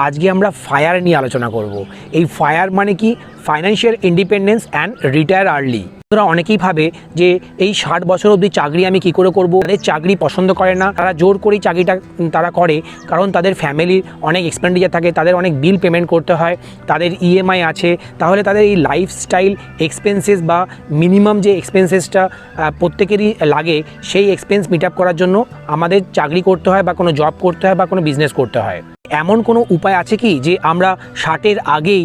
আজকে আমরা ফায়ার নিয়ে আলোচনা করব। এই ফায়ার মানে কি? Financial independence and retire early. তোরা অনেকেই ভাবে যে এই 60 বছর অবধি চাকরি আমি কি করে করব। তাদের চাকরি পছন্দ করে না, তারা জোর করেই চাকরিটা তারা করে, কারণ তাদের ফ্যামিলির অনেক এক্সপেন্ডিচার থাকে, তাদের অনেক বিল পেমেন্ট করতে হয়, তাদের ইএমআই আছে। তাহলে তাদের এই লাইফস্টাইল এক্সপেন্সেস বা মিনিমাম যে এক্সপেন্সেসটা প্রত্যেকেরই লাগে, সেই এক্সপেন্স মিট আপ করার জন্য আমাদের চাকরি করতে হয় বা কোনো জব করতে হয় বা কোনো বিজনেস করতে হয়। এমন কোনো উপায় আছে কি যে আমরা 60-এর আগেই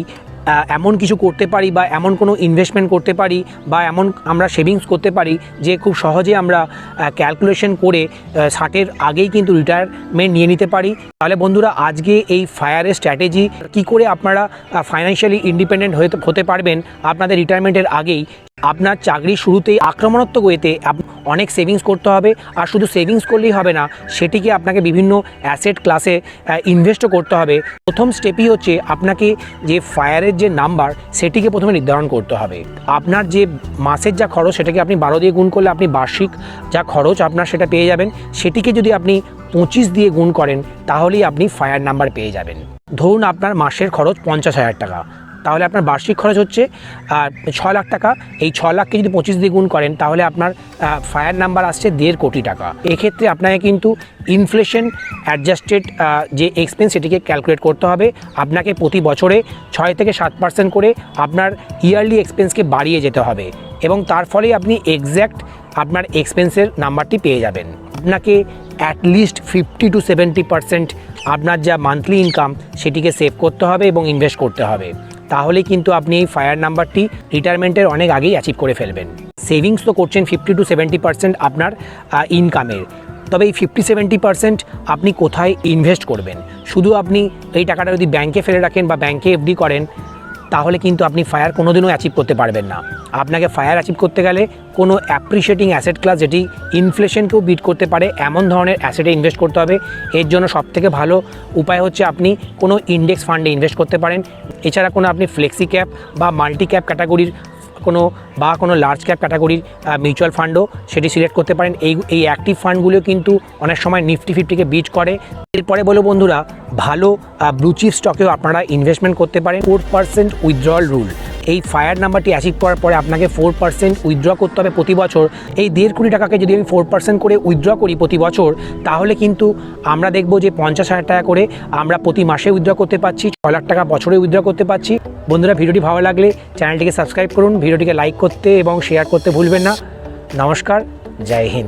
এমন কিছু করতে পারি বা এমন কোনো ইনভেস্টমেন্ট করতে পারি বা এমন আমরা সেভিংস করতে পারি যে খুব সহজে আমরা ক্যালকুলেশন করে 60-এর আগেই কিন্তু রিটায়ারমেন্ট নিয়ে নিতে পারি? তাহলে বন্ধুরা, আজকে এই ফায়ারের স্ট্র্যাটেজি কী করে আপনারা ফাইন্যান্সিয়ালি ইন্ডিপেন্ডেন্ট হতে পারবেন আপনাদের রিটায়ারমেন্টের আগেই। আপনার চাকরি শুরুতেই আক্রমণাত্মক ওয়েতে অনেক সেভিংস করতে হবে, আর শুধু সেভিংস করলেই হবে না, সেটিকে আপনাকে বিভিন্ন অ্যাসেট ক্লাসে ইনভেস্টও করতে হবে। প্রথম স্টেপই হচ্ছে আপনাকে যে ফায়ারের যে নাম্বার সেটিকে প্রথমে নির্ধারণ করতে হবে। আপনার যে মাসের যা খরচ সেটাকে আপনি 12 দিয়ে গুণ করলে আপনি বার্ষিক যা খরচ আপনার সেটা পেয়ে যাবেন। সেটিকে যদি আপনি 25 দিয়ে গুণ করেন তাহলেই আপনি ফায়ার নাম্বার পেয়ে যাবেন। ধরুন আপনার মাসের খরচ 50,000 টাকা, তাহলে আপনার বার্ষিক খরচ হচ্ছে 6 লাখ টাকা। এই 6 লাখকে যদি 25 দিয়ে গুণ করেন তাহলে আপনার ফায়ার নাম্বার আসছে 1.5 কোটি টাকা। এক্ষেত্রে আপনাকে কিন্তু ইনফ্লেশন অ্যাডজাস্টেড যে এক্সপেন্স সেটিকে ক্যালকুলেট করতে হবে। আপনাকে প্রতি বছরে 6 থেকে 7% করে আপনার ইয়ারলি এক্সপেন্সকে বাড়িয়ে যেতে হবে, এবং তার ফলে আপনি এক্স্যাক্ট আপনার এক্সপেন্সের নাম্বারটি পেয়ে যাবেন। আপনাকে অ্যাটলিস্ট 50 to 70% আপনার যা মান্থলি ইনকাম সেটিকে সেভ করতে হবে এবং ইনভেস্ট করতে হবে। তাহলে কিন্তু আপনি এই ফায়ার নাম্বারটি রিটায়ারমেন্টের অনেক আগেই অ্যাচিভ করে ফেলবেন। সেভিংস তো করছেন 50 to 70% আপনার ইনকামের, তবে এই 50-70% আপনি কোথায় ইনভেস্ট করবেন? শুধু আপনি এই টাকাটা যদি ব্যাংকে ফেলে রাখেন বা ব্যাংকে এফডি করেন তাহলে কিন্তু আপনি ফায়ার কোনোদিনও অ্যাচিভ করতে পারবেন না। আপনাকে ফায়ার অ্যাচিভ করতে গেলে কোনো অ্যাপ্রিশিয়েটিং অ্যাসেট ক্লাস যেটি ইনফ্লেশনকেও বিট করতে পারে এমন ধরনের অ্যাসেটে ইনভেস্ট করতে হবে। এর জন্য সবথেকে ভালো উপায় হচ্ছে আপনি কোনো ইন্ডেক্স ফান্ডে ইনভেস্ট করতে পারেন। এছাড়া কোনো আপনি ফ্লেক্সি ক্যাপ বা মাল্টি ক্যাপ ক্যাটাগরির কোনো লার্জ ক্যাপ ক্যাটাগরির মিউচুয়াল ফান্ডও সেটি সিলেক্ট করতে পারেন। এই অ্যাক্টিভ ফান্ডগুলো কিন্তু অনেক সময় নিফটি 50-কে বিট করে। এরপরে বলো বন্ধুরা, ভালো ব্লু চিপ স্টকেও আপনারা ইনভেস্টমেন্ট করতে পারেন। 4% উইথড্রল রুল, এই ফায়ার নাম্বারটি অ্যাচিভ করার পরে আপনাকে 4% উইথড্র করতে হবে প্রতি বছর। এই 1.5 কোটি টাকাকে যদি আমি 4% করে উইথড্র করি প্রতি বছর, তাহলে কিন্তু আমরা দেখব যে 50,000 টাকা করে আমরা প্রতি মাসে উইথড্র করতে পারছি, 6 লাখ টাকা বছরে উইথড্র করতে পারছি। বন্ধুরা, ভিডিওটি ভালো লাগলে চ্যানেলটিকে সাবস্ক্রাইব করুন, ভিডিওটিকে লাইক করতে এবং শেয়ার করতে ভুলবেন না। নমস্কার, জয় হিন্দ।